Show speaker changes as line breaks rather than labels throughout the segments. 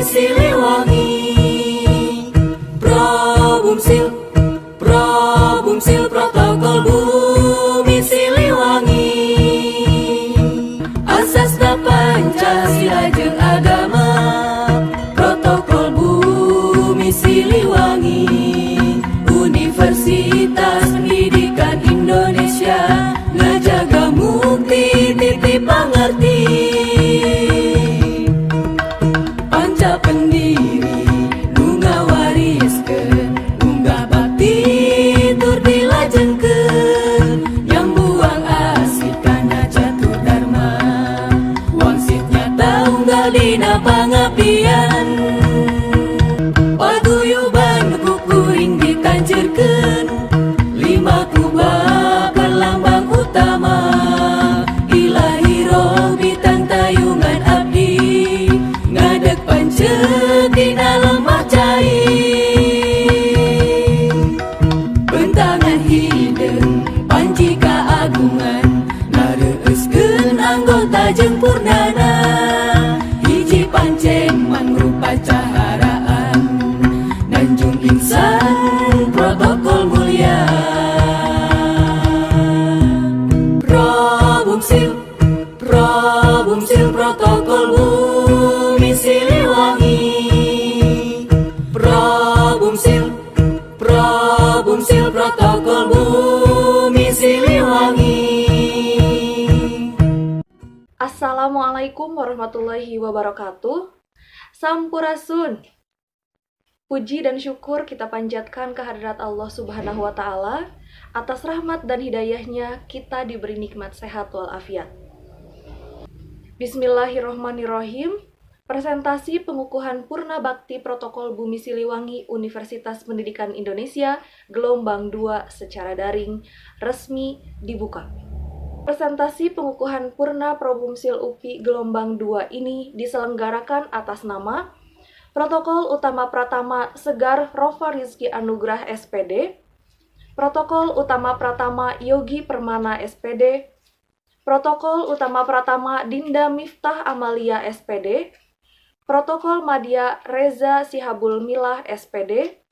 Siliwangi. Probumsil protokol Bumi Siliwangi. Asasna Pancasila jeung agama, protokol Bumi Siliwangi. Universitas Pendidikan Indonesia ngajaga mukti titi pangerti. Panca pendiri nu ngawariskeun unggah bakti tur dilajengkeun. Nyambuang asih kana catur dharma, wangsitnya taunggal dina pangabdian. Paguyuban kukuring dikancerkeun, lima kubah perlambang utama. Ilahi roh bitang tayungan abdi, ngadeg pancet dina lemah cai. Bentangan hideung panci kaagungan, ngareuskeun anggota jeung purnana. Hiji pancen mangrupa caharaan, Nanjung Insan protokol mulia. Probumsil protokol Bumi Siliwangi. Probumsil protokol Bumi Siliwangi.
Assalamualaikum warahmatullahi wabarakatuh. Sampurasun. Puji dan syukur kita panjatkan kehadirat Allah Subhanahu wa Ta'ala. Atas rahmat dan hidayahnya kita diberi nikmat sehat walafiat. Bismillahirrohmanirrohim. Presentasi pengukuhan Purna Bakti Protokol Bumi Siliwangi Universitas Pendidikan Indonesia gelombang 2 secara daring resmi dibuka. Presentasi pengukuhan Purna Probumsil UPI gelombang 2 ini diselenggarakan atas nama Protokol Utama Pratama Segar Rofa Rizky Anugrah SPD, Protokol Utama Pratama Yogi Permana SPD, Protokol Utama Pratama Dinda Miftah Amalia SPD, Protokol Madya Reza Sihabul Milah SPD,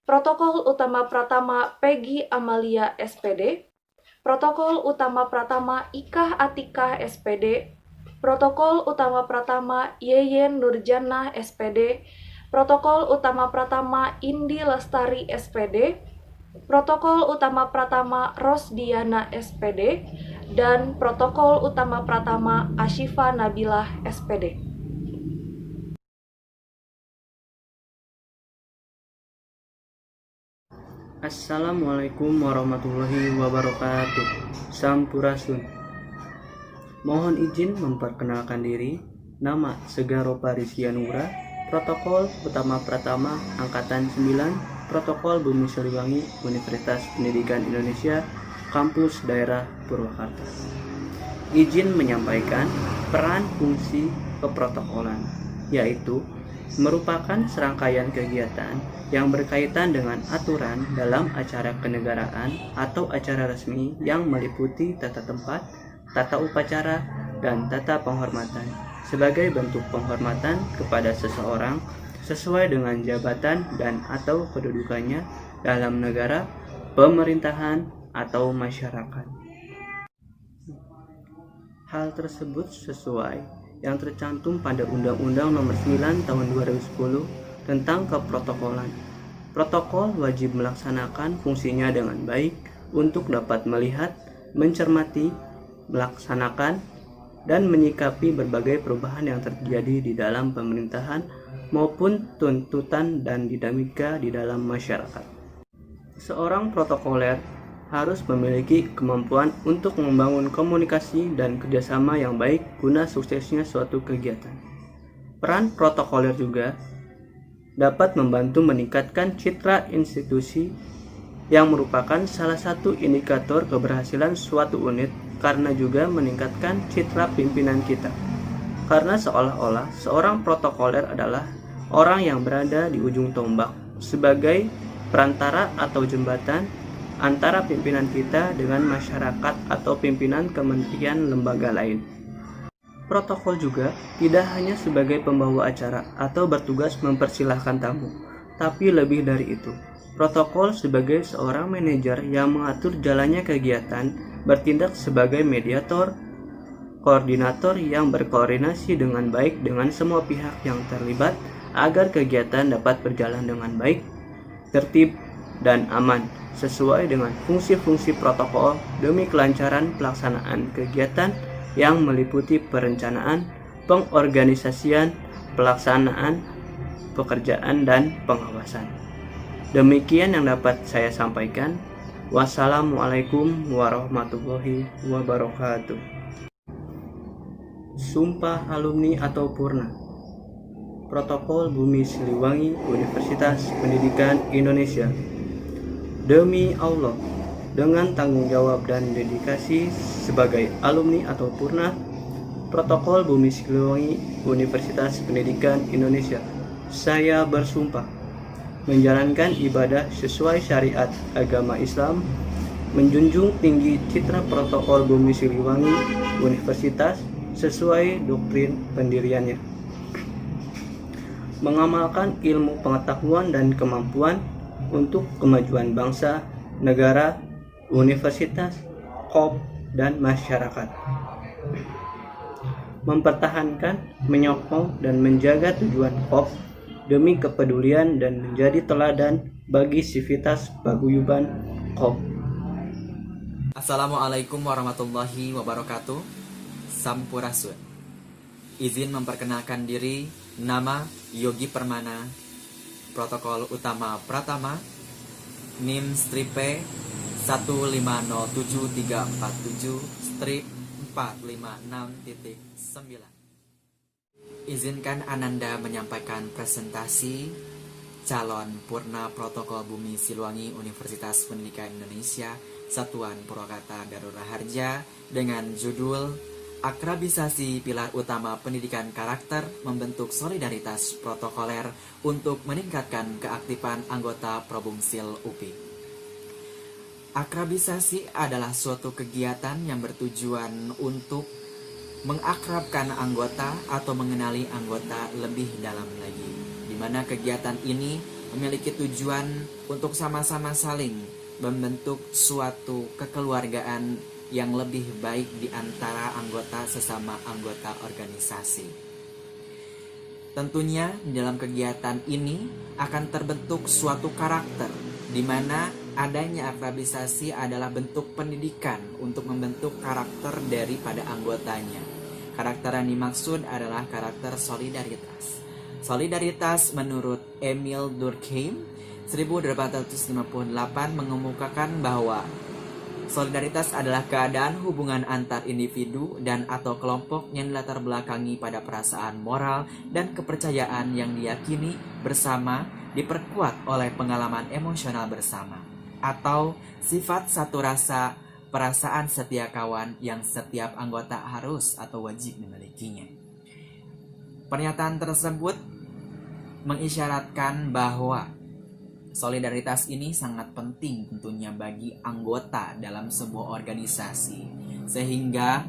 Protokol Utama Pratama Peggy Amalia SPD, Protokol Utama Pratama Ikah Atikah SPD, Protokol Utama Pratama Yeyen Nurjannah SPD, Protokol Utama Pratama Indi Lestari SPD, Protokol Utama Pratama Rosdiana SPD, dan Protokol Utama Pratama Ashifa Nabilah SPD.
Assalamualaikum warahmatullahi wabarakatuh. Sampurasun. Mohon izin memperkenalkan diri. Nama Segar Rofa Rizky Anugrah, Protokol Utama Pratama Angkatan 9, Protokol Bumi Siliwangi Universitas Pendidikan Indonesia, Kampus Daerah Purwakarta. Izin menyampaikan peran fungsi keprotokolan, yaitu merupakan serangkaian kegiatan yang berkaitan dengan aturan dalam acara kenegaraan atau acara resmi yang meliputi tata tempat, tata upacara, dan tata penghormatan sebagai bentuk penghormatan kepada seseorang sesuai dengan jabatan dan atau kedudukannya dalam negara, pemerintahan, atau masyarakat. Hal tersebut sesuai yang tercantum pada Undang-Undang Nomor 9 Tahun 2010 tentang keprotokolan. Protokol wajib melaksanakan fungsinya dengan baik untuk dapat melihat, mencermati, melaksanakan, dan menyikapi berbagai perubahan yang terjadi di dalam pemerintahan maupun tuntutan dan dinamika di dalam masyarakat. Seorang protokoler harus memiliki kemampuan untuk membangun komunikasi dan kerjasama yang baik guna suksesnya suatu kegiatan. Peran protokoler juga dapat membantu meningkatkan citra institusi yang merupakan salah satu indikator keberhasilan suatu unit, karena juga meningkatkan citra pimpinan kita. Karena seolah-olah seorang protokoler adalah orang yang berada di ujung tombak sebagai perantara atau jembatan antara pimpinan kita dengan masyarakat atau pimpinan kementerian lembaga lain. Protokol juga tidak hanya sebagai pembawa acara atau bertugas mempersilahkan tamu, tapi lebih dari itu. Protokol sebagai seorang manajer yang mengatur jalannya kegiatan, bertindak sebagai mediator, koordinator yang berkoordinasi dengan baik dengan semua pihak yang terlibat agar kegiatan dapat berjalan dengan baik, tertib, dan aman sesuai dengan fungsi-fungsi protokol demi kelancaran pelaksanaan kegiatan yang meliputi perencanaan, pengorganisasian, pelaksanaan, pekerjaan, dan pengawasan. Demikian yang dapat saya sampaikan. Wassalamualaikum warahmatullahi wabarakatuh. Sumpah Alumni atau Purna. Protokol Bumi Siliwangi Universitas Pendidikan Indonesia. Demi Allah, dengan tanggung jawab dan dedikasi sebagai alumni atau purna Protokol Bumi Siliwangi Universitas Pendidikan Indonesia, saya bersumpah menjalankan ibadah sesuai syariat agama Islam, menjunjung tinggi citra Protokol Bumi Siliwangi Universitas sesuai doktrin pendiriannya, mengamalkan ilmu pengetahuan dan kemampuan untuk kemajuan bangsa, negara, universitas, KOP, dan masyarakat. Mempertahankan, menyokong, dan menjaga tujuan KOP demi kepedulian dan menjadi teladan bagi sivitas paguyuban KOP.
Assalamualaikum warahmatullahi wabarakatuh. Sampurasun. Izin memperkenalkan diri, nama Yogi Permana, Protokol Utama Pratama, NIM stripe 1507347-456.9. Izinkan Ananda menyampaikan presentasi calon Purna Protokol Bumi Siliwangi Universitas Pendidikan Indonesia Satuan Purwakarta Darul Raharja dengan judul Akrabisasi Pilar Utama Pendidikan Karakter Membentuk Solidaritas Protokoler untuk Meningkatkan Keaktifan Anggota Probumsil UPI. Akrabisasi adalah suatu kegiatan yang bertujuan untuk mengakrabkan anggota atau mengenali anggota lebih dalam lagi, di mana kegiatan ini memiliki tujuan untuk sama-sama saling membentuk suatu kekeluargaan yang lebih baik di antara anggota sesama anggota organisasi. Tentunya dalam kegiatan ini akan terbentuk suatu karakter, di mana adanya akrabisasi adalah bentuk pendidikan untuk membentuk karakter daripada anggotanya. Karakter yang dimaksud adalah karakter solidaritas. Solidaritas menurut Emil Durkheim 1858 mengemukakan bahwa solidaritas adalah keadaan hubungan antar individu dan atau kelompok yang dilatar belakangi pada perasaan moral dan kepercayaan yang diyakini bersama diperkuat oleh pengalaman emosional bersama, atau sifat satu rasa perasaan setia kawan yang setiap anggota harus atau wajib memilikinya. Pernyataan tersebut mengisyaratkan bahwa solidaritas ini sangat penting tentunya bagi anggota dalam sebuah organisasi, sehingga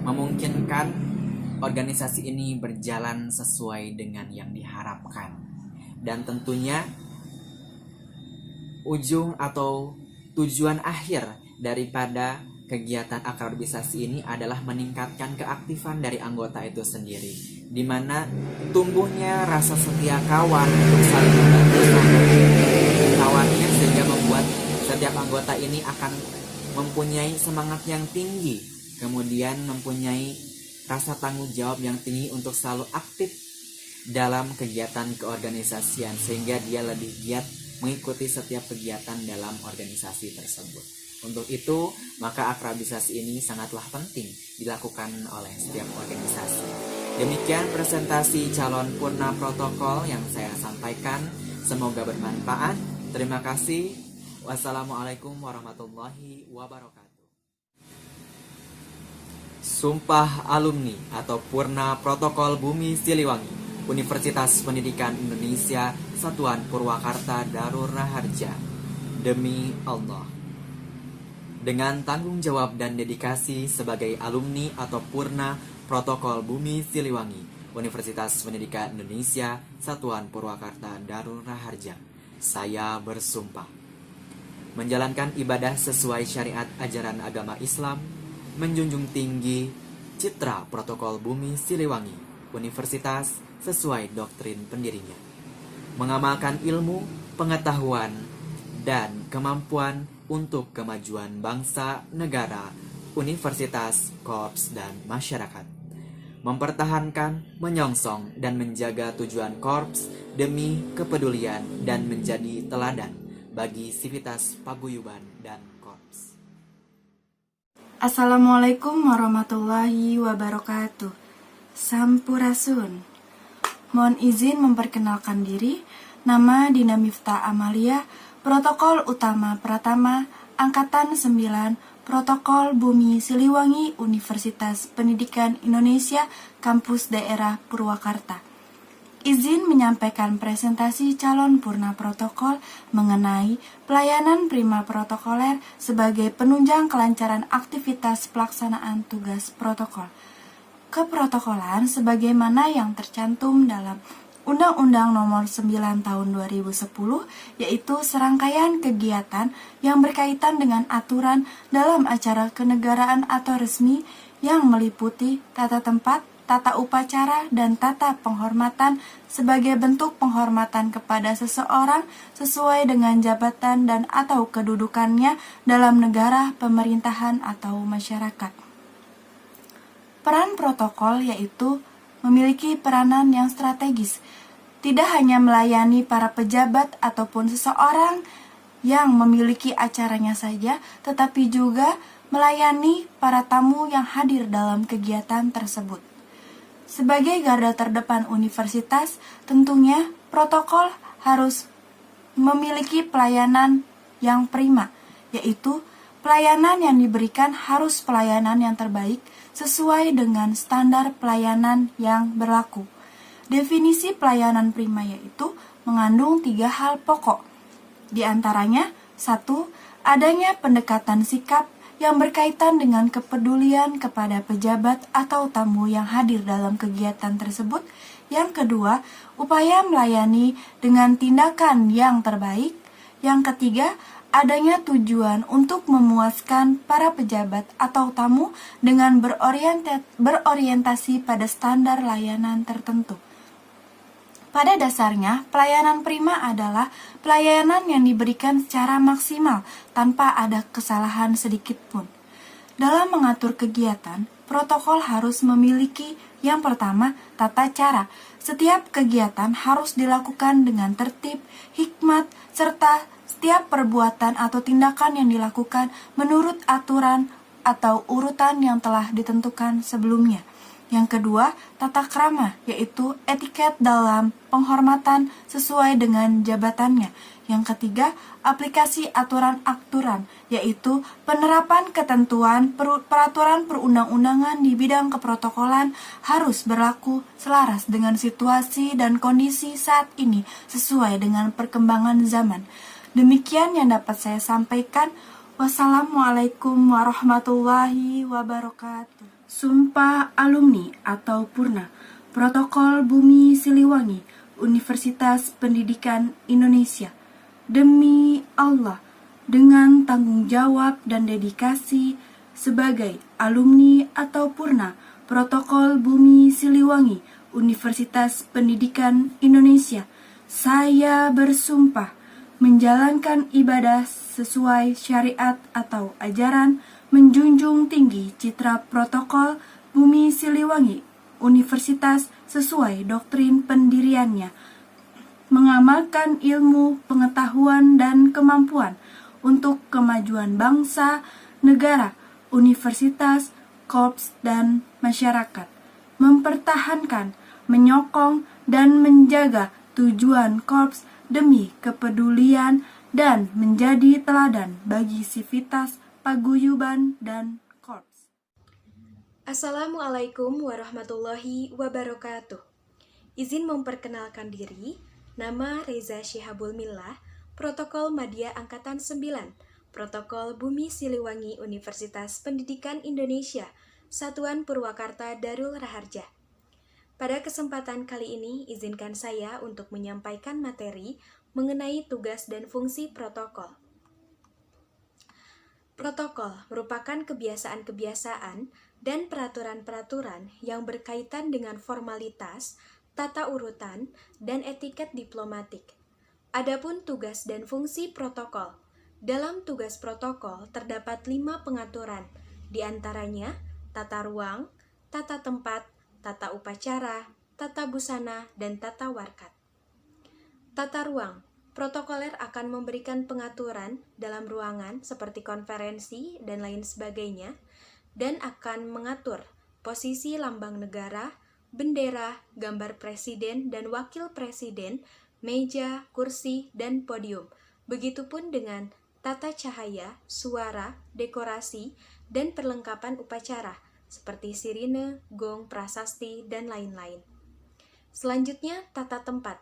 memungkinkan organisasi ini berjalan sesuai dengan yang diharapkan. Dan tentunya ujung atau tujuan akhir daripada kegiatan akrabisasi ini adalah meningkatkan keaktifan dari anggota itu sendiri, di mana tumbuhnya rasa setia kawan untuk saling membantu kawannya, sehingga membuat setiap anggota ini akan mempunyai semangat yang tinggi, kemudian mempunyai rasa tanggung jawab yang tinggi untuk selalu aktif dalam kegiatan keorganisasian, sehingga dia lebih giat mengikuti setiap kegiatan dalam organisasi tersebut. Untuk itu, maka akrabisasi ini sangatlah penting dilakukan oleh setiap organisasi. Demikian presentasi calon Purna Protokol yang saya sampaikan. Semoga bermanfaat. Terima kasih. Wassalamualaikum warahmatullahi wabarakatuh. Sumpah Alumni atau Purna Protokol Bumi Siliwangi Universitas Pendidikan Indonesia Satuan Purwakarta Darul Raharja. Demi Allah, dengan tanggung jawab dan dedikasi sebagai alumni atau purna Protokol Bumi Siliwangi, Universitas Pendidikan Indonesia, Satuan Purwakarta Darul Raharja. Saya bersumpah menjalankan ibadah sesuai syariat ajaran agama Islam, menjunjung tinggi citra Protokol Bumi Siliwangi, Universitas sesuai doktrin pendirinya, mengamalkan ilmu, pengetahuan, dan kemampuan untuk kemajuan bangsa, negara, universitas, korps, dan masyarakat. Mempertahankan, menyongsong, dan menjaga tujuan korps demi kepedulian dan menjadi teladan bagi sivitas paguyuban dan korps.
Assalamualaikum warahmatullahi wabarakatuh. Sampurasun. Mohon izin memperkenalkan diri. Nama Dina Miftah Amalia, Protokol Utama Pratama, Angkatan 9, Protokol Bumi Siliwangi, Universitas Pendidikan Indonesia, Kampus Daerah Purwakarta. Izin menyampaikan presentasi calon purna protokol mengenai pelayanan prima protokoler sebagai penunjang kelancaran aktivitas pelaksanaan tugas protokol. Keprotokolan sebagaimana yang tercantum dalam Undang-Undang Nomor 9 Tahun 2010, yaitu serangkaian kegiatan yang berkaitan dengan aturan dalam acara kenegaraan atau resmi yang meliputi tata tempat, tata upacara, dan tata penghormatan sebagai bentuk penghormatan kepada seseorang sesuai dengan jabatan dan atau kedudukannya dalam negara, pemerintahan, atau masyarakat. Peran protokol yaitu memiliki peranan yang strategis, tidak hanya melayani para pejabat ataupun seseorang yang memiliki acaranya saja, tetapi juga melayani para tamu yang hadir dalam kegiatan tersebut. Sebagai garda terdepan universitas, tentunya protokol harus memiliki pelayanan yang prima, yaitu pelayanan yang diberikan harus pelayanan yang terbaik sesuai dengan standar pelayanan yang berlaku. Definisi pelayanan prima yaitu mengandung 3 hal pokok. Di antaranya, 1. Adanya pendekatan sikap yang berkaitan dengan kepedulian kepada pejabat atau tamu yang hadir dalam kegiatan tersebut. Yang kedua, upaya melayani dengan tindakan yang terbaik. Yang ketiga, adanya tujuan untuk memuaskan para pejabat atau tamu dengan berorientasi pada standar layanan tertentu. Pada dasarnya, pelayanan prima adalah pelayanan yang diberikan secara maksimal tanpa ada kesalahan sedikit pun. Dalam mengatur kegiatan, protokol harus memiliki yang pertama, tata cara. Setiap kegiatan harus dilakukan dengan tertib, hikmat, serta setiap perbuatan atau tindakan yang dilakukan menurut aturan atau urutan yang telah ditentukan sebelumnya. Yang kedua, tata krama, yaitu etiket dalam penghormatan sesuai dengan jabatannya. Yang ketiga, aplikasi aturan-aturan, yaitu penerapan ketentuan peraturan perundang-undangan di bidang keprotokolan harus berlaku selaras dengan situasi dan kondisi saat ini sesuai dengan perkembangan zaman. Demikian yang dapat saya sampaikan. Wassalamualaikum warahmatullahi wabarakatuh. Sumpah Alumni atau Purna Protokol Bumi Siliwangi, Universitas Pendidikan Indonesia. Demi Allah, dengan tanggung jawab dan dedikasi sebagai alumni atau Purna Protokol Bumi Siliwangi, Universitas Pendidikan Indonesia, saya bersumpah menjalankan ibadah sesuai syariat atau ajaran, menjunjung tinggi citra protokol Bumi Siliwangi, Universitas sesuai doktrin pendiriannya, mengamalkan ilmu, pengetahuan, dan kemampuan untuk kemajuan bangsa, negara, universitas, korps, dan masyarakat, mempertahankan, menyokong, dan menjaga tujuan korps demi kepedulian dan menjadi teladan bagi sivitas paguyuban dan korps.
Assalamualaikum warahmatullahi wabarakatuh. Izin memperkenalkan diri, nama Reza Syihabul Millah, Protokol Madya Angkatan 9, Protokol Bumi Siliwangi Universitas Pendidikan Indonesia,
Satuan Purwakarta Darul Raharja. Pada kesempatan kali ini, izinkan saya untuk menyampaikan materi mengenai tugas dan fungsi protokol. Protokol merupakan kebiasaan-kebiasaan dan peraturan-peraturan yang berkaitan dengan formalitas, tata urutan, dan etiket diplomatik. Adapun tugas dan fungsi protokol. Dalam tugas protokol terdapat 5 pengaturan, di antaranya tata ruang, tata tempat, tata upacara, tata busana, dan tata warkat. Tata ruang. Protokoler akan memberikan pengaturan dalam ruangan seperti konferensi dan lain sebagainya, dan akan mengatur posisi lambang negara, bendera, gambar presiden dan wakil presiden, meja, kursi, dan podium. Begitupun dengan tata cahaya, suara, dekorasi, dan perlengkapan upacara seperti sirine, gong, prasasti, dan lain-lain. Selanjutnya, tata tempat.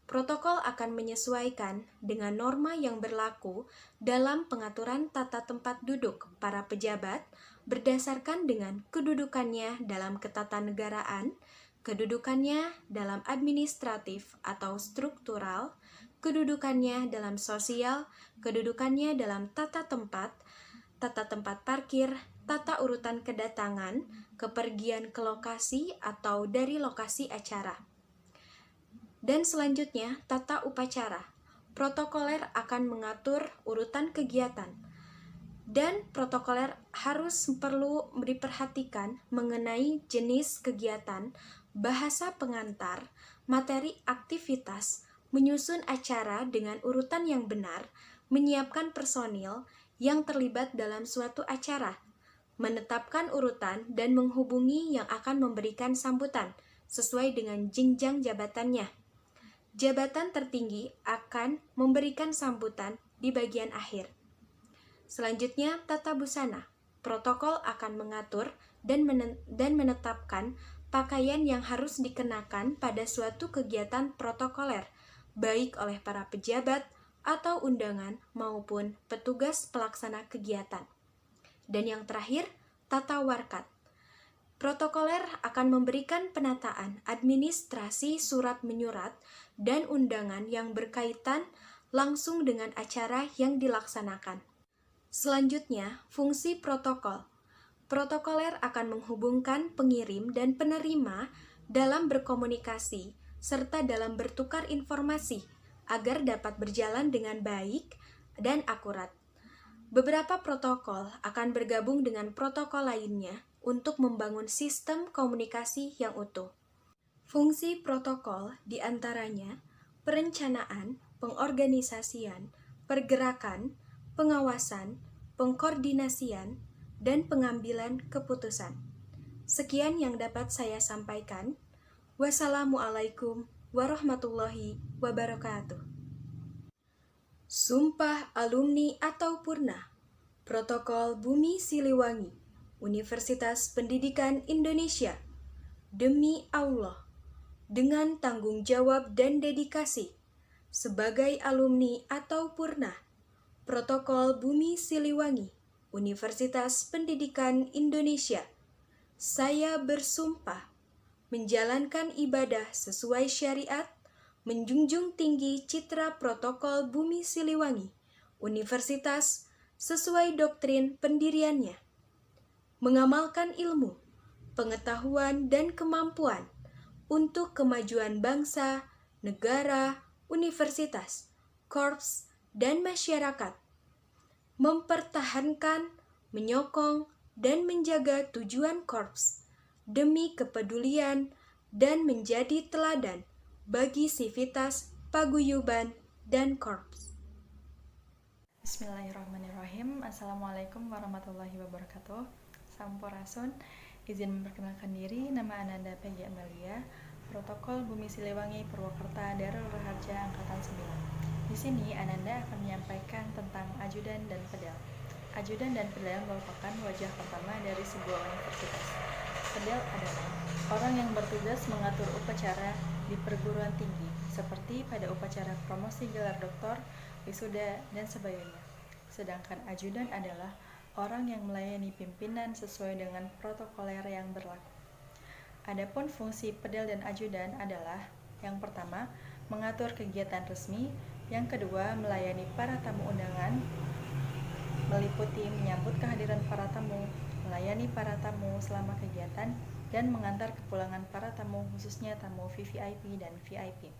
Protokol akan menyesuaikan dengan norma yang berlaku dalam pengaturan tata tempat duduk para pejabat berdasarkan dengan kedudukannya dalam ketatanegaraan, kedudukannya dalam administratif atau struktural, kedudukannya dalam sosial, kedudukannya dalam tata tempat parkir, tata urutan kedatangan, kepergian ke lokasi atau dari lokasi acara. Dan selanjutnya, tata upacara. Protokoler akan mengatur urutan kegiatan. Dan protokoler perlu diperhatikan mengenai jenis kegiatan, bahasa pengantar, materi aktivitas, menyusun acara dengan urutan yang benar, menyiapkan personil yang terlibat dalam suatu acara, menetapkan urutan dan menghubungi yang akan memberikan sambutan sesuai dengan jenjang jabatannya. Jabatan tertinggi akan memberikan sambutan di bagian akhir. Selanjutnya, tata busana. Protokol akan mengatur dan menetapkan pakaian yang harus dikenakan pada suatu kegiatan protokoler, baik oleh para pejabat atau undangan maupun petugas pelaksana kegiatan. Dan yang terakhir, tata warkat. Protokoler akan memberikan penataan administrasi surat menyurat dan undangan yang berkaitan langsung dengan acara yang dilaksanakan. Selanjutnya, fungsi protokol. Protokoler akan menghubungkan pengirim dan penerima dalam berkomunikasi serta dalam bertukar informasi agar dapat berjalan dengan baik dan akurat. Beberapa protokol akan bergabung dengan protokol lainnya untuk membangun sistem komunikasi yang utuh. Fungsi protokol diantaranya perencanaan, pengorganisasian, pergerakan, pengawasan, pengkoordinasian, dan pengambilan keputusan. Sekian yang dapat saya sampaikan. Wassalamualaikum warahmatullahi wabarakatuh. Sumpah Alumni atau Purna Protokol Bumi Siliwangi Universitas Pendidikan Indonesia. Demi Allah, dengan tanggung jawab dan dedikasi, sebagai alumni atau purna, Protokol Bumi Siliwangi, Universitas Pendidikan Indonesia, saya bersumpah menjalankan ibadah sesuai syariat, menjunjung tinggi citra Protokol Bumi Siliwangi, Universitas sesuai doktrin pendiriannya, mengamalkan ilmu, pengetahuan, dan kemampuan untuk kemajuan bangsa, negara, universitas, korps, dan masyarakat, mempertahankan, menyokong, dan menjaga tujuan korps demi kepedulian dan menjadi teladan bagi sivitas, paguyuban, dan korps.
Bismillahirrahmanirrahim. Assalamualaikum warahmatullahi wabarakatuh. Sampurasun, izin memperkenalkan diri, nama Ananda Peggy Amalia, Protokol Bumi Siliwangi Purwakarta Darul Raharja Angkatan 9. Di sini Ananda akan menyampaikan tentang ajudan dan pedal. Ajudan dan pedal merupakan wajah pertama dari sebuah universitas. Pedal adalah orang yang bertugas mengatur upacara di perguruan tinggi, seperti pada upacara promosi gelar doktor, wisuda, dan sebagainya. Sedangkan ajudan adalah orang yang melayani pimpinan sesuai dengan protokoler yang berlaku. Adapun fungsi pedel dan ajudan adalah yang pertama, mengatur kegiatan resmi, yang kedua, melayani para tamu undangan, meliputi menyambut kehadiran para tamu, melayani para tamu selama kegiatan, dan mengantar kepulangan para tamu, khususnya tamu VVIP dan VIP.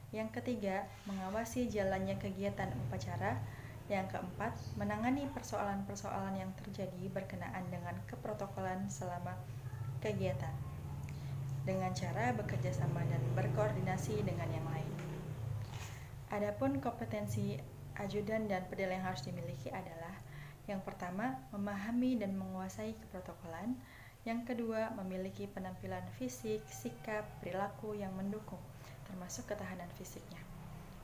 Yang ketiga, mengawasi jalannya kegiatan upacara. Yang keempat, menangani persoalan-persoalan yang terjadi berkenaan dengan keprotokolan selama kegiatan dengan cara bekerja sama dan berkoordinasi dengan yang lain. Adapun kompetensi ajudan dan pedel yang harus dimiliki adalah yang pertama, memahami dan menguasai keprotokolan. Yang kedua, memiliki penampilan fisik, sikap, perilaku yang mendukung, termasuk ketahanan fisiknya.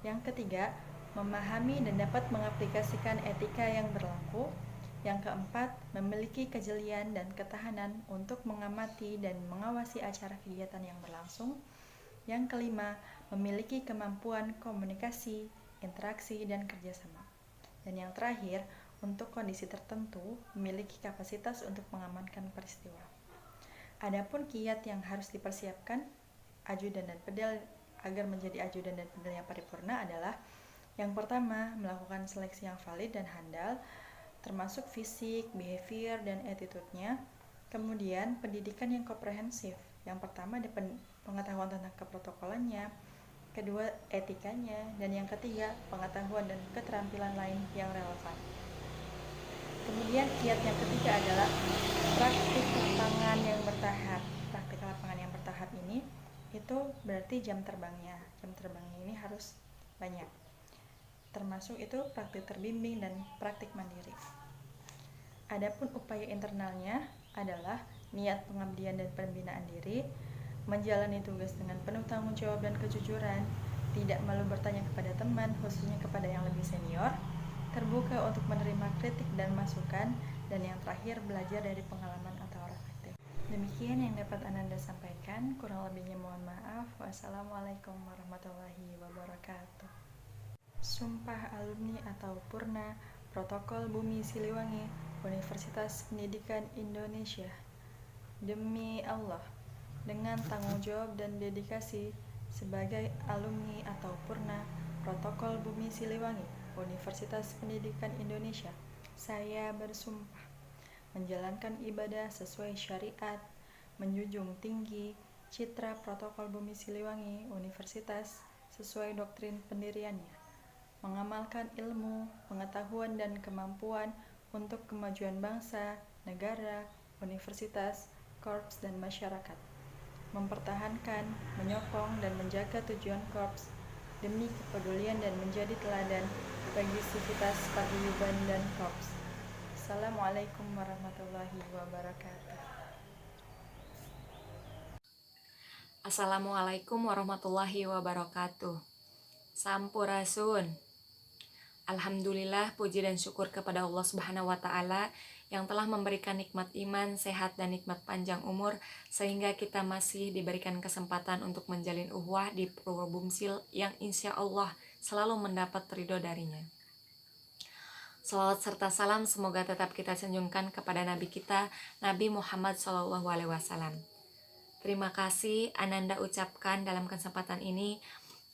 Yang ketiga, memahami dan dapat mengaplikasikan etika yang berlaku. Yang keempat, memiliki kejelian dan ketahanan untuk mengamati dan mengawasi acara kegiatan yang berlangsung. Yang kelima, memiliki kemampuan komunikasi, interaksi, dan kerjasama. Dan yang terakhir, untuk kondisi tertentu, memiliki kapasitas untuk mengamankan peristiwa. Adapun kiat yang harus dipersiapkan ajudan dan pedel agar menjadi ajudan dan pedel yang paripurna adalah yang pertama, melakukan seleksi yang valid dan handal, termasuk fisik, behavior, dan attitude-nya. Kemudian, pendidikan yang komprehensif. Yang pertama, ada pengetahuan tentang keprotokolannya, kedua, etikanya, dan yang ketiga, pengetahuan dan keterampilan lain yang relevan. Kemudian, kiat yang ketiga adalah praktik lapangan yang bertahap. Praktik lapangan yang bertahap ini, itu berarti jam terbangnya. Jam terbangnya ini harus banyak. Termasuk itu praktik terbimbing dan praktik mandiri. Adapun upaya internalnya adalah niat pengabdian dan pembinaan diri, menjalani tugas dengan penuh tanggung jawab dan kejujuran, tidak malu bertanya kepada teman, khususnya kepada yang lebih senior, terbuka untuk menerima kritik dan masukan, dan yang terakhir belajar dari pengalaman atau reflektif. Demikian yang dapat Ananda sampaikan, kurang lebihnya mohon maaf. Wassalamualaikum warahmatullahi wabarakatuh. Sumpah Alumni atau Purna Protokol Bumi Siliwangi Universitas Pendidikan Indonesia. Demi Allah, dengan tanggung jawab dan dedikasi sebagai alumni atau Purna Protokol Bumi Siliwangi Universitas Pendidikan Indonesia, saya bersumpah menjalankan ibadah sesuai syariat, menjunjung tinggi citra Protokol Bumi Siliwangi Universitas sesuai doktrin pendiriannya, mengamalkan ilmu, pengetahuan, dan kemampuan untuk kemajuan bangsa, negara, universitas, korps, dan masyarakat, mempertahankan, menyokong, dan menjaga tujuan korps demi kepedulian dan menjadi teladan bagi sivitas paguyuban dan korps. Assalamualaikum warahmatullahi wabarakatuh.
Assalamualaikum warahmatullahi wabarakatuh. Sampurasun. Alhamdulillah, puji dan syukur kepada Allah Subhanahu wa Ta'ala yang telah memberikan nikmat iman, sehat, dan nikmat panjang umur, sehingga kita masih diberikan kesempatan untuk menjalin uhwah di Purwobumsil yang insya Allah selalu mendapat ridho darinya. Salawat serta salam semoga tetap kita sanjungkan kepada Nabi kita, Nabi Muhammad SAW. Terima kasih Ananda ucapkan dalam kesempatan ini.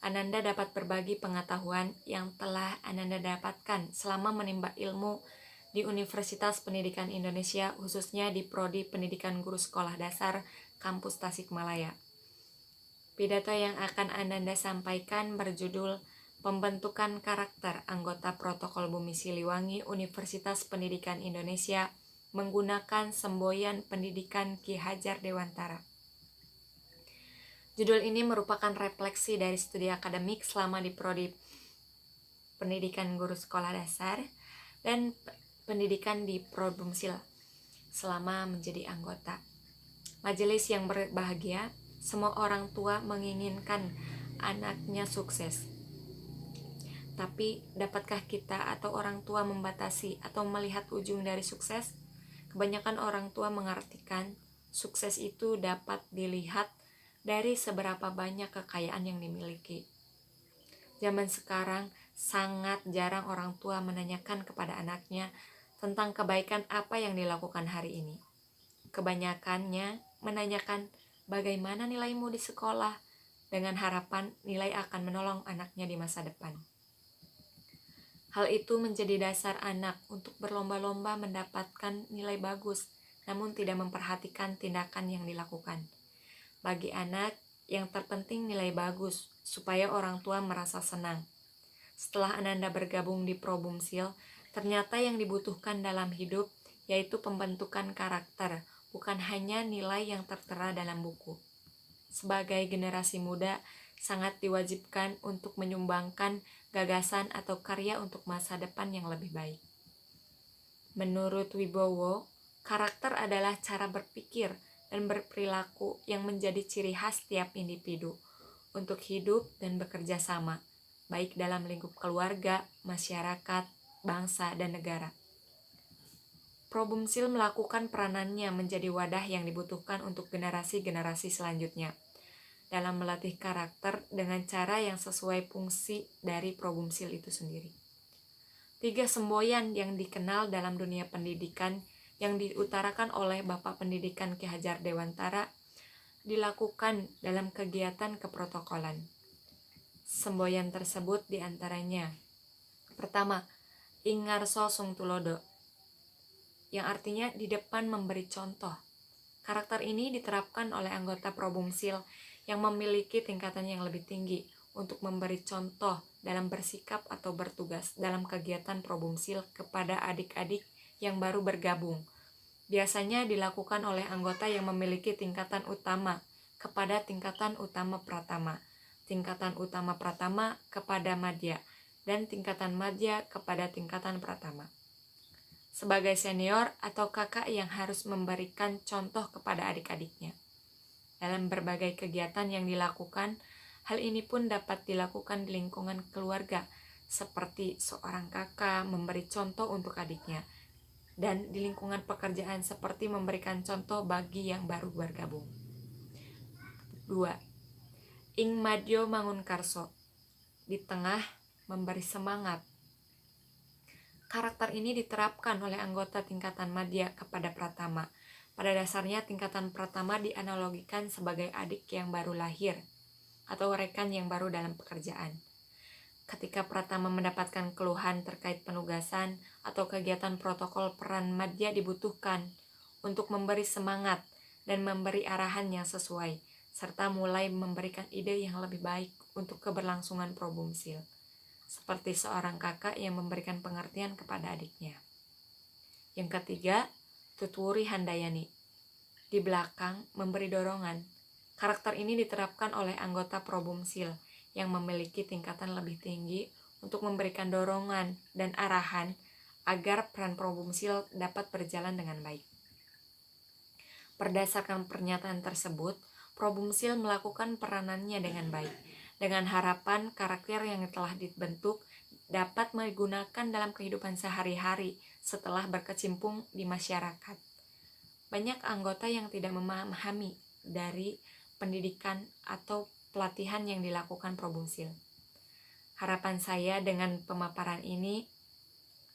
Ananda dapat berbagi pengetahuan yang telah Ananda dapatkan selama menimba ilmu di Universitas Pendidikan Indonesia, khususnya di Prodi Pendidikan Guru Sekolah Dasar Kampus Tasikmalaya. Pidato yang akan Ananda sampaikan berjudul Pembentukan Karakter Anggota Protokol Bumi Siliwangi Universitas Pendidikan Indonesia menggunakan semboyan pendidikan Ki Hajar Dewantara. Judul ini merupakan refleksi dari studi akademik selama di Prodi Pendidikan Guru Sekolah Dasar dan pendidikan di Purwobumsil selama menjadi anggota. Majelis yang berbahagia, semua orang tua menginginkan anaknya sukses. Tapi dapatkah kita atau orang tua membatasi atau melihat ujung dari sukses? Kebanyakan orang tua mengartikan sukses itu dapat dilihat dari seberapa banyak kekayaan yang dimiliki. Zaman sekarang sangat jarang orang tua menanyakan kepada anaknya
tentang kebaikan apa yang dilakukan hari ini. Kebanyakannya menanyakan bagaimana nilaimu di sekolah, dengan harapan nilai akan menolong anaknya di masa depan. Hal itu menjadi dasar anak untuk berlomba-lomba mendapatkan nilai bagus, namun tidak memperhatikan tindakan yang dilakukan. Bagi anak, yang terpenting nilai bagus, supaya orang tua merasa senang. Setelah Ananda bergabung di Probumsil, ternyata yang dibutuhkan dalam hidup yaitu pembentukan karakter, bukan hanya nilai yang tertera dalam buku. Sebagai generasi muda, sangat diwajibkan untuk menyumbangkan gagasan atau karya untuk masa depan yang lebih baik. Menurut Wibowo, karakter adalah cara berpikir dan berperilaku yang menjadi ciri khas tiap individu untuk hidup dan bekerja sama, baik dalam lingkup keluarga, masyarakat, bangsa, dan negara. Probumsil melakukan peranannya menjadi wadah yang dibutuhkan untuk generasi-generasi selanjutnya dalam melatih karakter dengan cara yang sesuai fungsi dari Probumsil itu sendiri. 3 semboyan yang dikenal dalam dunia pendidikan yang diutarakan oleh Bapak Pendidikan Ki Hajar Dewantara dilakukan dalam kegiatan keprotokolan. Semboyan tersebut diantaranya: pertama, Ingarso Sung Tulodo, yang artinya di depan memberi contoh. Karakter ini diterapkan oleh anggota Probumsil yang memiliki tingkatan yang lebih tinggi untuk memberi contoh dalam bersikap atau bertugas dalam kegiatan Probumsil kepada adik-adik yang baru bergabung. Biasanya dilakukan oleh anggota yang memiliki tingkatan utama kepada tingkatan utama pratama, tingkatan utama pratama kepada madya, dan tingkatan madya kepada tingkatan pratama. Sebagai senior atau kakak yang harus memberikan contoh kepada adik-adiknya. Dalam berbagai kegiatan yang dilakukan, hal ini pun dapat dilakukan di lingkungan keluarga, seperti seorang kakak memberi contoh untuk adiknya, dan di lingkungan pekerjaan seperti memberikan contoh bagi yang baru bergabung. 2. Ing Madyo Mangunkarso, di tengah memberi semangat. Karakter ini diterapkan oleh anggota tingkatan madya kepada pratama. Pada dasarnya tingkatan pratama dianalogikan sebagai adik yang baru lahir atau rekan yang baru dalam pekerjaan. Ketika pratama mendapatkan keluhan terkait penugasan atau kegiatan protokol, peran madya dibutuhkan untuk memberi semangat dan memberi arahan yang sesuai, serta mulai memberikan ide yang lebih baik untuk keberlangsungan Probumsil. Seperti seorang kakak yang memberikan pengertian kepada adiknya. Yang ketiga, Tutwuri Handayani, di belakang memberi dorongan. Karakter ini diterapkan oleh anggota Probumsil yang memiliki tingkatan lebih tinggi untuk memberikan dorongan dan arahan agar peran Probumsil dapat berjalan dengan baik. Berdasarkan pernyataan tersebut, Probumsil melakukan peranannya dengan baik, dengan harapan karakter yang telah dibentuk dapat digunakan dalam kehidupan sehari-hari setelah berkecimpung di masyarakat. Banyak anggota yang tidak memahami dari pendidikan atau pelatihan yang dilakukan Probumsil. Harapan saya dengan pemaparan ini,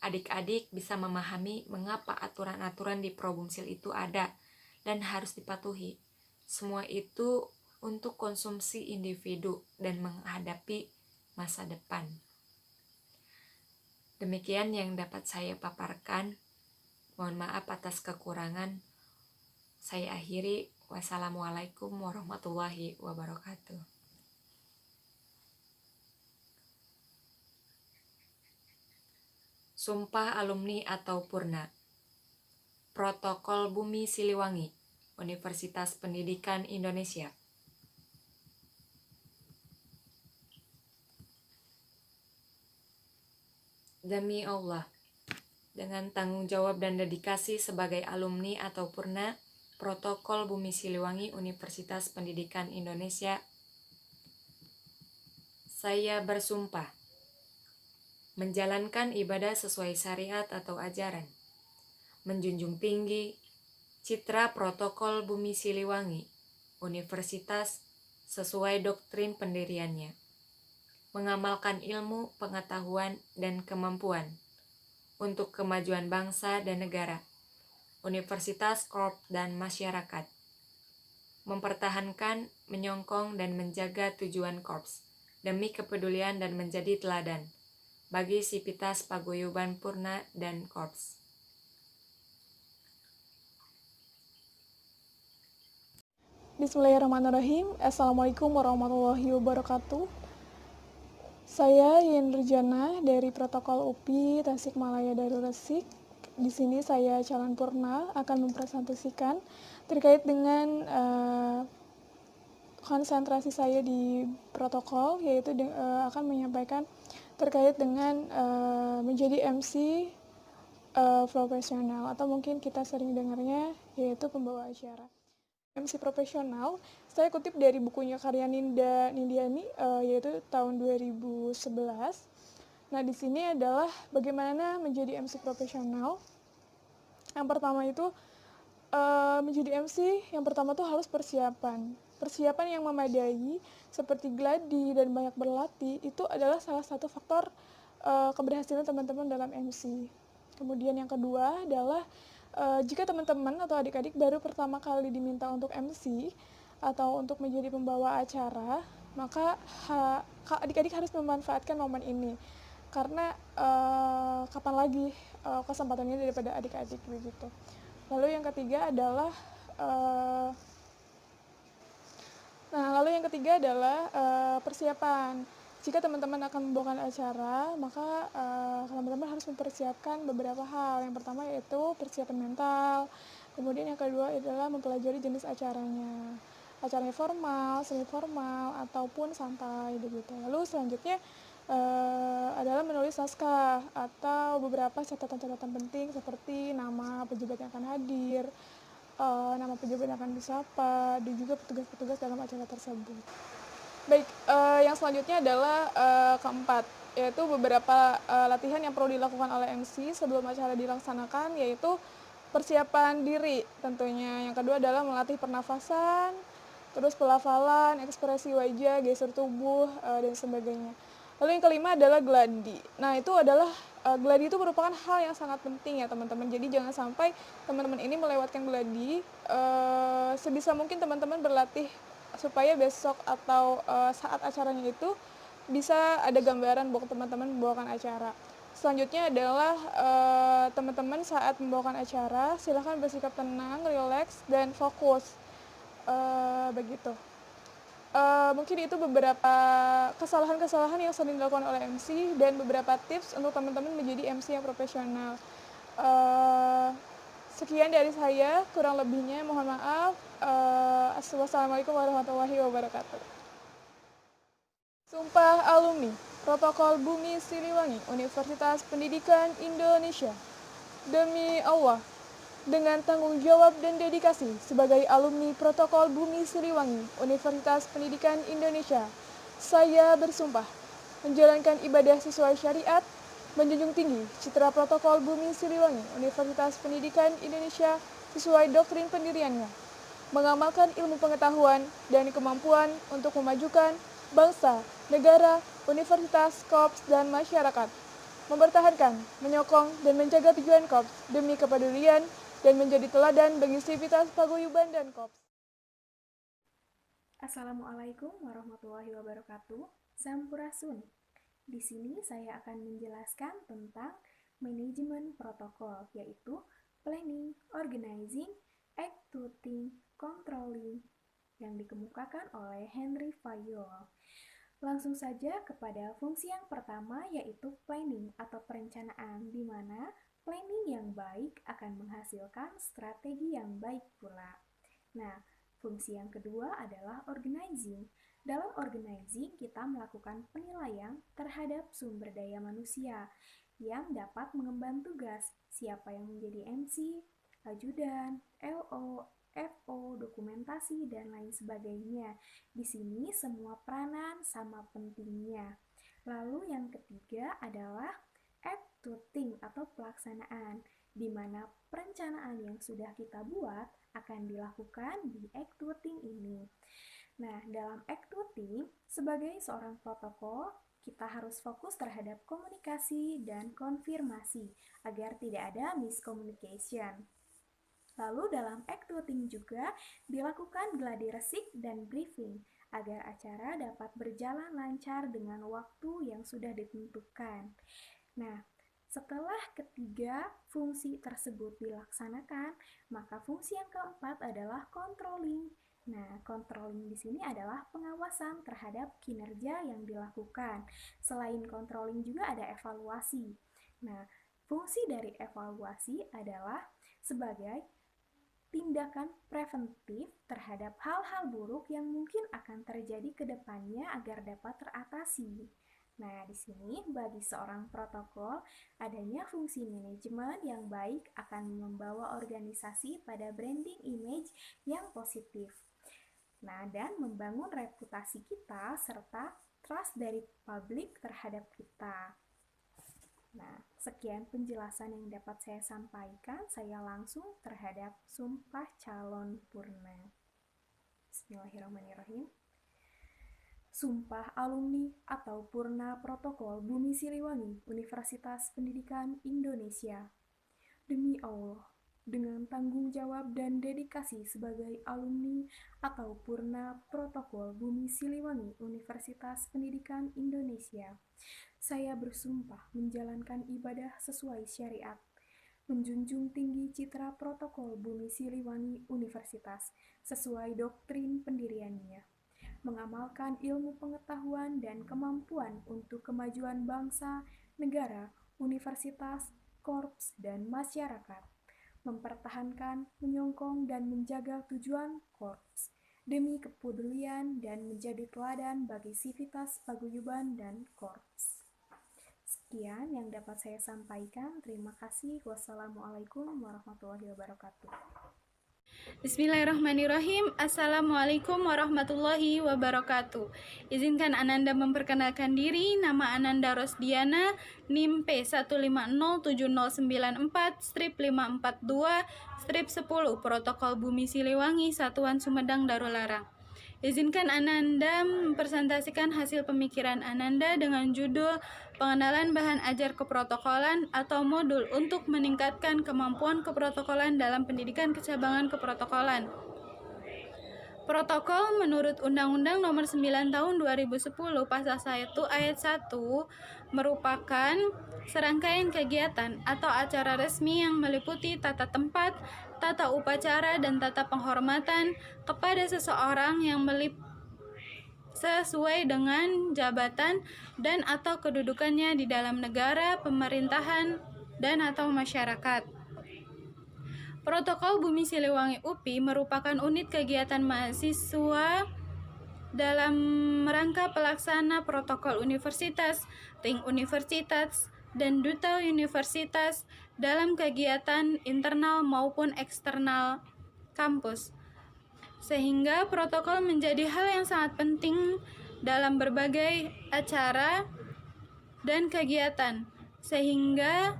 adik-adik bisa memahami mengapa aturan-aturan di Probumsil itu ada dan harus dipatuhi. Semua itu untuk konsumsi individu dan menghadapi masa depan. Demikian yang dapat saya paparkan. Mohon maaf atas kekurangan. Saya akhiri. Wassalamualaikum warahmatullahi wabarakatuh. Sumpah Alumni atau Purna. Protokol Bumi Siliwangi, Universitas Pendidikan Indonesia. Demi Allah, dengan tanggung jawab dan dedikasi sebagai alumni atau purna Protokol Bumi Siliwangi Universitas Pendidikan Indonesia, saya bersumpah menjalankan ibadah sesuai syariat atau ajaran, menjunjung tinggi citra Protokol Bumi Siliwangi Universitas sesuai doktrin pendiriannya, mengamalkan ilmu, pengetahuan, dan kemampuan untuk kemajuan bangsa dan negara, universitas, korps, dan masyarakat. Mempertahankan, menyokong, dan menjaga tujuan korps demi kepedulian dan menjadi teladan bagi Sivitas Paguyuban Purna dan korps.
Bismillahirrahmanirrahim. Assalamualaikum warahmatullahi wabarakatuh. Saya Yen Rujana dari Protokol UPI Tasikmalaya Darul Resik. Di sini saya calon purna akan mempresentasikan terkait dengan konsentrasi saya di protokol, yaitu akan menyampaikan terkait dengan menjadi MC profesional, atau mungkin kita sering dengarnya yaitu pembawa acara. MC profesional, saya kutip dari bukunya karya Ninda Nindiani, yaitu tahun 2011. Nah, di sini adalah bagaimana menjadi MC profesional. Yang pertama itu, menjadi MC, yang pertama tuh harus persiapan. Persiapan yang memadai, seperti gladi dan banyak berlatih, itu adalah salah satu faktor keberhasilan teman-teman dalam MC. Kemudian yang kedua adalah, jika teman-teman atau adik-adik baru pertama kali diminta untuk MC atau untuk menjadi pembawa acara, maka adik-adik harus memanfaatkan momen ini. Karena kapan lagi kesempatannya daripada adik-adik begitu. Lalu yang ketiga adalah persiapan. Jika teman-teman akan membawakan acara, maka teman-teman harus mempersiapkan beberapa hal. Yang pertama yaitu persiapan mental. Kemudian yang kedua adalah mempelajari jenis acaranya. Acaranya formal, semi formal, ataupun santai begitu. Lalu selanjutnya adalah menulis naskah atau beberapa catatan-catatan penting seperti nama pejabat yang akan hadir, nama pejabat yang akan disapa, dan juga petugas-petugas dalam acara tersebut. Baik, yang selanjutnya adalah keempat, yaitu beberapa latihan yang perlu dilakukan oleh MC sebelum acara dilaksanakan, yaitu persiapan diri tentunya. Yang kedua adalah melatih pernafasan, terus pelafalan, ekspresi wajah, gestur tubuh, dan sebagainya. Lalu yang kelima adalah gladi. Nah, itu adalah gladi itu merupakan hal yang sangat penting ya teman-teman. Jadi jangan sampai teman-teman ini melewatkan gladi. Sebisa mungkin teman-teman berlatih supaya besok atau saat acaranya itu bisa ada gambaran bahwa teman-teman membawakan acara. Selanjutnya adalah teman-teman saat membawakan acara silahkan bersikap tenang, rileks, dan fokus. Begitu. Mungkin itu beberapa kesalahan-kesalahan yang sering dilakukan oleh MC dan beberapa tips untuk teman-teman menjadi MC yang profesional. Sekian dari saya, kurang lebihnya mohon maaf. Wassalamualaikum warahmatullahi wabarakatuh. Sumpah Alumni Protokol Bumi Siliwangi Universitas Pendidikan Indonesia. Demi Allah, dengan tanggung jawab dan dedikasi sebagai alumni Protokol Bumi Siliwangi Universitas Pendidikan Indonesia, saya bersumpah menjalankan ibadah sesuai syariat, menjunjung tinggi citra Protokol Bumi Siliwangi Universitas Pendidikan Indonesia sesuai doktrin pendiriannya, mengamalkan ilmu pengetahuan dan kemampuan untuk memajukan bangsa, negara, universitas, korps, dan masyarakat, mempertahankan, menyokong, dan menjaga tujuan korps demi kepedulian dan menjadi teladan bagi Sivitas Paguyuban dan korps.
Assalamualaikum warahmatullahi wabarakatuh. Sampurasun. Di sini saya akan menjelaskan tentang manajemen protokol, yaitu planning, organizing, executing, controlling, yang dikemukakan oleh Henry Fayol. Langsung saja kepada fungsi yang pertama, yaitu planning atau perencanaan, di mana planning yang baik akan menghasilkan strategi yang baik pula. Nah, fungsi yang kedua adalah organizing. Dalam organizing, kita melakukan penilaian terhadap sumber daya manusia yang dapat mengemban tugas, siapa yang menjadi MC, ajudan, LO, FO, dokumentasi, dan lain sebagainya. Di sini semua peranan sama pentingnya. Lalu yang ketiga adalah executing atau pelaksanaan, di mana perencanaan yang sudah kita buat akan dilakukan di executing ini. Nah, dalam executing, sebagai seorang protokol, kita harus fokus terhadap komunikasi dan konfirmasi agar tidak ada miscommunication. Lalu dalam acting juga dilakukan gladi resik dan briefing agar acara dapat berjalan lancar dengan waktu yang sudah ditentukan. Nah, setelah ketiga fungsi tersebut dilaksanakan, maka fungsi yang keempat adalah controlling. Nah, controlling di sini adalah pengawasan terhadap kinerja yang dilakukan. Selain controlling juga ada evaluasi. Nah, fungsi dari evaluasi adalah sebagai tindakan preventif terhadap hal-hal buruk yang mungkin akan terjadi ke depannya agar dapat teratasi. Nah, di sini bagi seorang protokol, adanya fungsi manajemen yang baik akan membawa organisasi pada branding image yang positif. Nah, dan membangun reputasi kita serta trust dari publik terhadap kita. Nah, sekian penjelasan yang dapat saya sampaikan. Saya langsung terhadap Sumpah Calon Purna. Bismillahirrahmanirrahim. Sumpah Alumni atau Purna Protokol Bumi Siliwangi Universitas Pendidikan Indonesia. Demi Allah, dengan tanggung jawab dan dedikasi sebagai alumni atau Purna Protokol Bumi Siliwangi Universitas Pendidikan Indonesia, saya bersumpah menjalankan ibadah sesuai syariat, menjunjung tinggi citra protokol Bumi Siliwangi Universitas sesuai doktrin pendiriannya, mengamalkan ilmu pengetahuan dan kemampuan untuk kemajuan bangsa, negara, universitas, korps, dan masyarakat, mempertahankan, menyokong, dan menjaga tujuan korps demi kepedulian dan menjadi teladan bagi sivitas paguyuban dan korps. Sekian yang dapat saya sampaikan. Terima kasih. Wassalamualaikum warahmatullahi wabarakatuh.
Bismillahirrahmanirrahim. Assalamualaikum warahmatullahi wabarakatuh. Izinkan Ananda memperkenalkan diri. Nama Ananda Rosdiana, NIM P157094-542-10 Protokol Bumi Siliwangi Satuan Sumedang Darul Larang. Izinkan Ananda mempresentasikan hasil pemikiran Ananda dengan judul Pengenalan Bahan Ajar Keprotokolan atau modul untuk meningkatkan kemampuan keprotokolan dalam pendidikan kecabangan keprotokolan. Protokol menurut Undang-Undang Nomor 9 Tahun 2010 Pasal 1 Ayat 1 merupakan serangkaian kegiatan atau acara resmi yang meliputi tata tempat, tata upacara, dan tata penghormatan kepada seseorang yang sesuai dengan jabatan dan atau kedudukannya di dalam negara, pemerintahan, dan atau masyarakat. Protokol Bumi Siliwangi UPI merupakan unit kegiatan mahasiswa dalam rangka pelaksana protokol universitas, ring universitas, dan duta universitas dalam kegiatan internal maupun eksternal kampus. Sehingga protokol menjadi hal yang sangat penting dalam berbagai acara dan kegiatan. Sehingga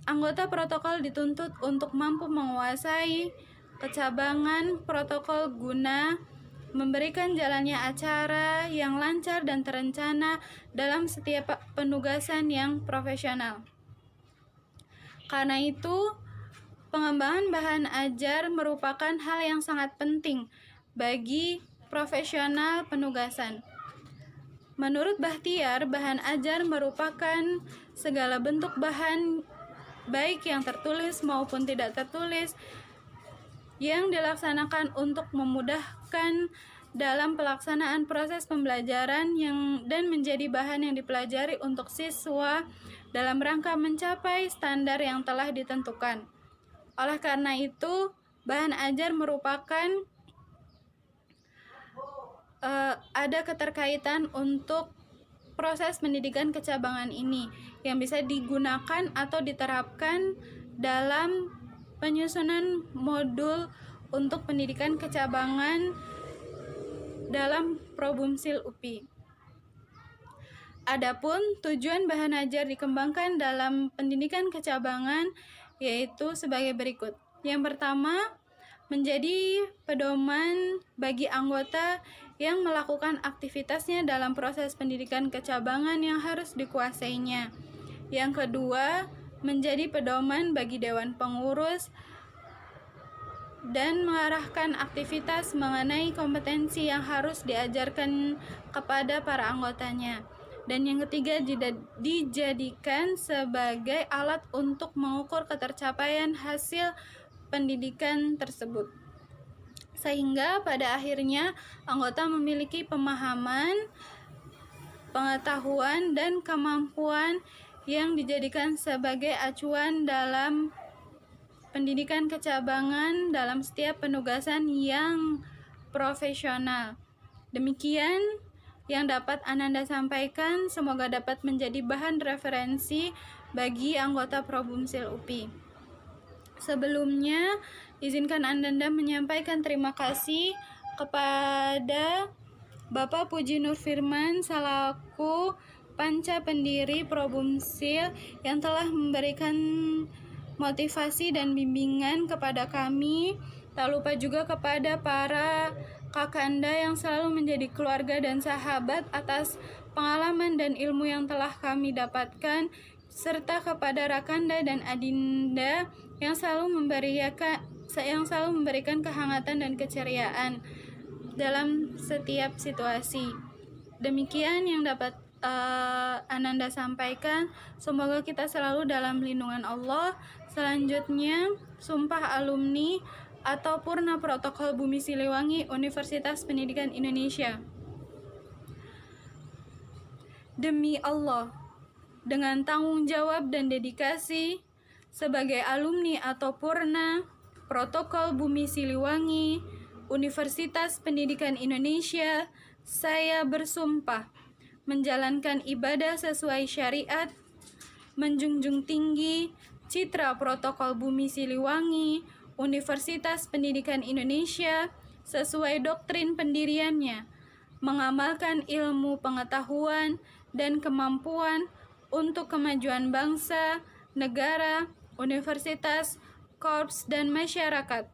anggota protokol dituntut untuk mampu menguasai kecabangan protokol guna memberikan jalannya acara yang lancar dan terencana dalam setiap penugasan yang profesional. Karena itu, pengembangan bahan ajar merupakan hal yang sangat penting bagi profesional penugasan. Menurut Bahtiar, bahan ajar merupakan segala bentuk bahan baik yang tertulis maupun tidak tertulis yang dilaksanakan untuk memudahkan dalam pelaksanaan proses pembelajaran dan menjadi bahan yang dipelajari untuk siswa dalam rangka mencapai standar yang telah ditentukan. Oleh karena itu, bahan ajar merupakan ada keterkaitan untuk proses pendidikan kecabangan ini yang bisa digunakan atau diterapkan dalam penyusunan modul untuk pendidikan kecabangan dalam Probumsil UPI. Adapun tujuan bahan ajar dikembangkan dalam pendidikan kecabangan yaitu sebagai berikut. Yang pertama, menjadi pedoman bagi anggota yang melakukan aktivitasnya dalam proses pendidikan kecabangan yang harus dikuasainya. Yang kedua, menjadi pedoman bagi dewan pengurus dan mengarahkan aktivitas mengenai kompetensi yang harus diajarkan kepada para anggotanya. Dan yang ketiga, dijadikan sebagai alat untuk mengukur ketercapaian hasil pendidikan tersebut. Sehingga pada akhirnya anggota memiliki pemahaman, pengetahuan, dan kemampuan yang dijadikan sebagai acuan dalam pendidikan kecabangan dalam setiap penugasan yang profesional. Demikian yang dapat Ananda sampaikan, semoga dapat menjadi bahan referensi bagi anggota Probumsil UPI. Sebelumnya, izinkan Ananda menyampaikan terima kasih kepada Bapak Puji Nur Firman selaku panca pendiri Probumsil yang telah memberikan motivasi dan bimbingan kepada kami. Tak lupa juga kepada para Kakanda yang selalu menjadi keluarga dan sahabat atas pengalaman dan ilmu yang telah kami dapatkan, serta kepada Rakanda dan Adinda yang selalu memberikan kehangatan dan keceriaan dalam setiap situasi. Demikian yang dapat Ananda sampaikan. Semoga kita selalu dalam lindungan Allah. Selanjutnya, sumpah alumni atau Purna Protokol Bumi Siliwangi Universitas Pendidikan Indonesia. Demi Allah, dengan tanggung jawab dan dedikasi sebagai alumni atau Purna Protokol Bumi Siliwangi Universitas Pendidikan Indonesia, saya bersumpah menjalankan ibadah sesuai syariat, menjunjung tinggi citra Protokol Bumi Siliwangi Universitas Pendidikan Indonesia sesuai doktrin pendiriannya, mengamalkan ilmu pengetahuan dan kemampuan untuk kemajuan bangsa, negara, universitas, korps, dan masyarakat,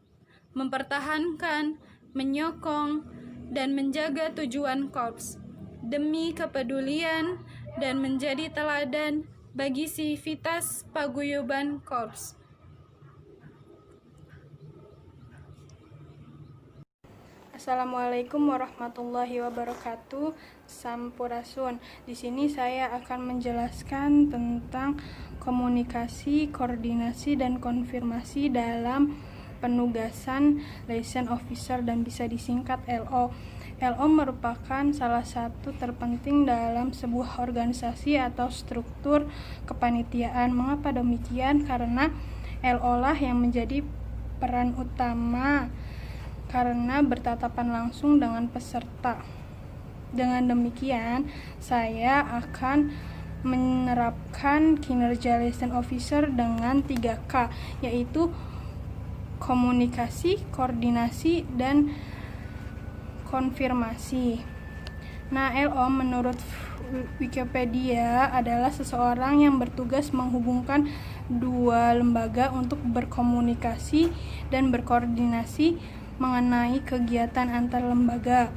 mempertahankan, menyokong, dan menjaga tujuan korps demi kepedulian dan menjadi teladan bagi sivitas paguyuban korps.
Assalamualaikum warahmatullahi wabarakatuh. Sampurasun. Di sini saya akan menjelaskan tentang komunikasi, koordinasi, dan konfirmasi dalam penugasan liaison officer dan bisa disingkat LO. LO merupakan salah satu terpenting dalam sebuah organisasi atau struktur kepanitiaan. Mengapa demikian? Karena LO lah yang menjadi peran utama karena bertatapan langsung dengan peserta. Dengan demikian, saya akan menerapkan kinerja liaison officer dengan 3K, yaitu komunikasi, koordinasi, dan konfirmasi. Nah, LO menurut Wikipedia adalah seseorang yang bertugas menghubungkan dua lembaga untuk berkomunikasi dan berkoordinasi mengenai kegiatan antar lembaga.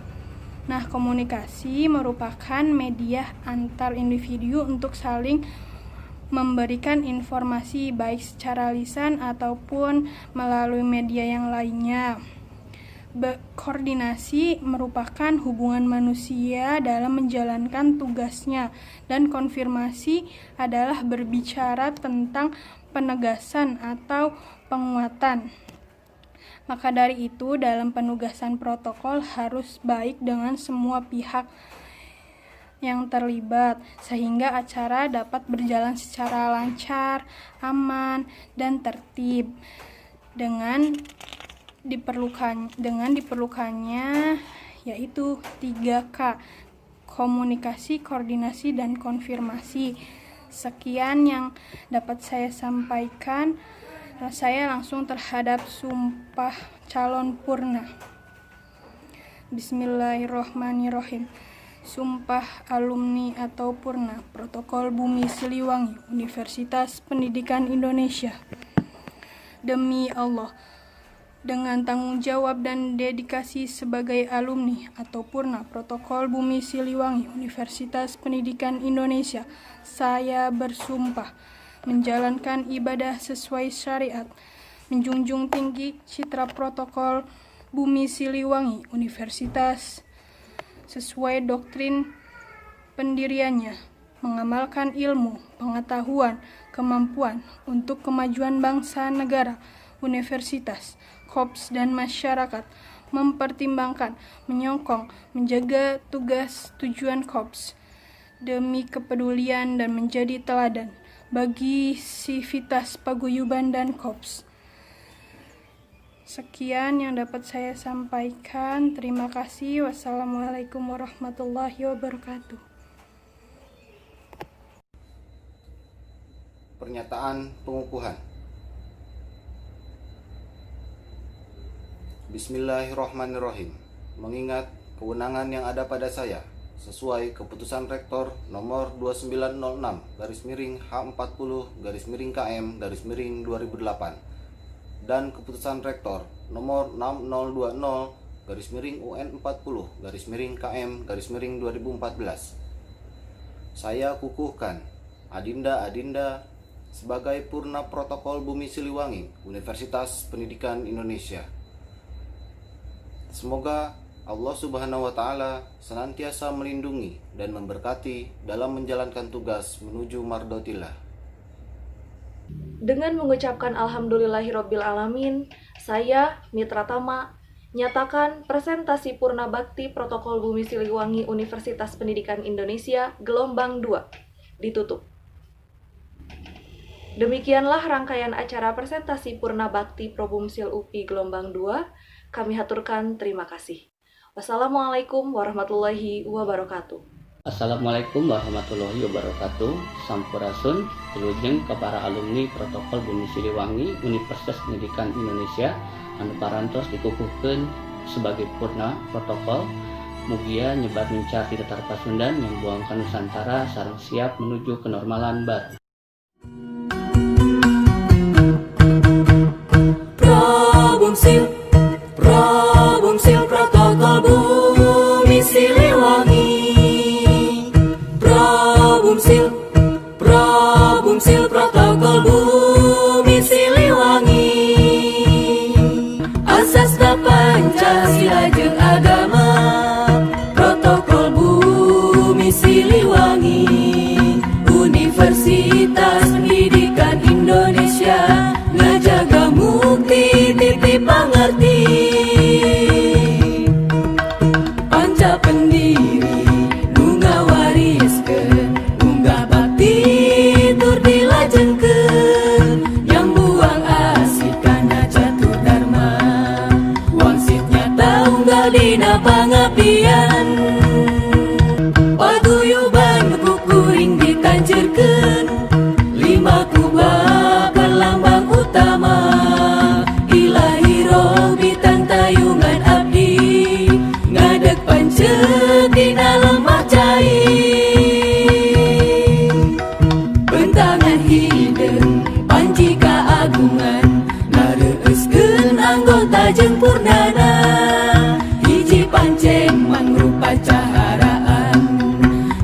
Nah, komunikasi merupakan media antar individu untuk saling memberikan informasi baik secara lisan ataupun melalui media yang lainnya. Koordinasi merupakan hubungan manusia dalam menjalankan tugasnya, dan konfirmasi adalah berbicara tentang penegasan atau penguatan. Maka dari itu, dalam penugasan protokol harus baik dengan semua pihak yang terlibat, sehingga acara dapat berjalan secara lancar, aman, dan tertib. Dengan diperlukannya yaitu 3K, komunikasi, koordinasi, dan konfirmasi. Sekian yang dapat saya sampaikan. Saya langsung terhadap sumpah calon purna. Bismillahirrohmanirrohim. Sumpah alumni atau purna Protokol Bumi Siliwangi Universitas Pendidikan Indonesia. Demi Allah, dengan tanggung jawab dan dedikasi sebagai alumni atau Purna Protokol Bumi Siliwangi Universitas Pendidikan Indonesia, saya bersumpah menjalankan ibadah sesuai syariat, menjunjung tinggi citra Protokol Bumi Siliwangi Universitas sesuai doktrin pendiriannya, mengamalkan ilmu, pengetahuan, kemampuan untuk kemajuan bangsa, negara, universitas, korps, dan masyarakat, mempertimbangkan, menyokong, menjaga tugas tujuan korps demi kepedulian dan menjadi teladan bagi sivitas paguyuban dan korps. Sekian yang dapat saya sampaikan. Terima kasih. Wassalamualaikum warahmatullahi wabarakatuh.
Pernyataan pengukuhan. Bismillahirrahmanirrahim. Mengingat kewenangan yang ada pada saya sesuai keputusan Rektor nomor 2906/H40/KM/2008 dan keputusan Rektor nomor 6020/UN40/KM/2014. Saya kukuhkan Adinda sebagai Purna Protokol Bumi Siliwangi Universitas Pendidikan Indonesia. Semoga Allah Subhanahu wa Ta'ala senantiasa melindungi dan memberkati dalam menjalankan tugas menuju mardhotillah.
Dengan mengucapkan Alhamdulillahirabbil alamin, saya Mitra Tama nyatakan presentasi Purna Bakti Protokol Bumi Siliwangi Universitas Pendidikan Indonesia gelombang 2 ditutup. Demikianlah rangkaian acara presentasi Purna Bakti Probumsil UPI gelombang 2. Kami haturkan terima kasih. Wassalamualaikum warahmatullahi wabarakatuh.
Assalamualaikum warahmatullahi wabarakatuh. Sampurasun, wilujeng ke para alumni Protokol Bumi Siliwangi Universitas Pendidikan Indonesia anu parantos dikukuhkeun sebagai Purna Protokol. Mugia nyebat mencar di Tetar Pasundan yang buangkan Nusantara sareng siap menuju kenormalan baru.
Probumsil Protokol Bumi Siliwangi. Probumsil Protokol Bumi Siliwangi. Asasna Pancasila jeung agama. Protokol Bumi Siliwangi Universitas Pendidikan Indonesia ngajaga mukti titip pangerti. Panca pendiri nu ngawariskeun unggah bakti tur dilajengkeun yang buang asih kana catur dharma wangsitnya taunggal dina pangabdian paguyuban kukuring ditanjurkeun lima kubah berlambang utama ilahi robi tayungan abdi ngadeg pancet dina lemah cai bentangan hideung panji kaagungan ngareuskeun anggota jeung purnana hiji pancen mangrupa caharaan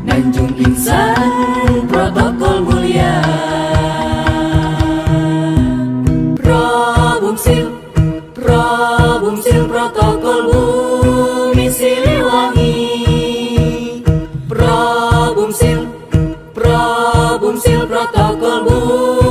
nanjung insan protokol mulia. Probumsil Protokol Bumi Siliwangi. Probumsil Protokol Bumi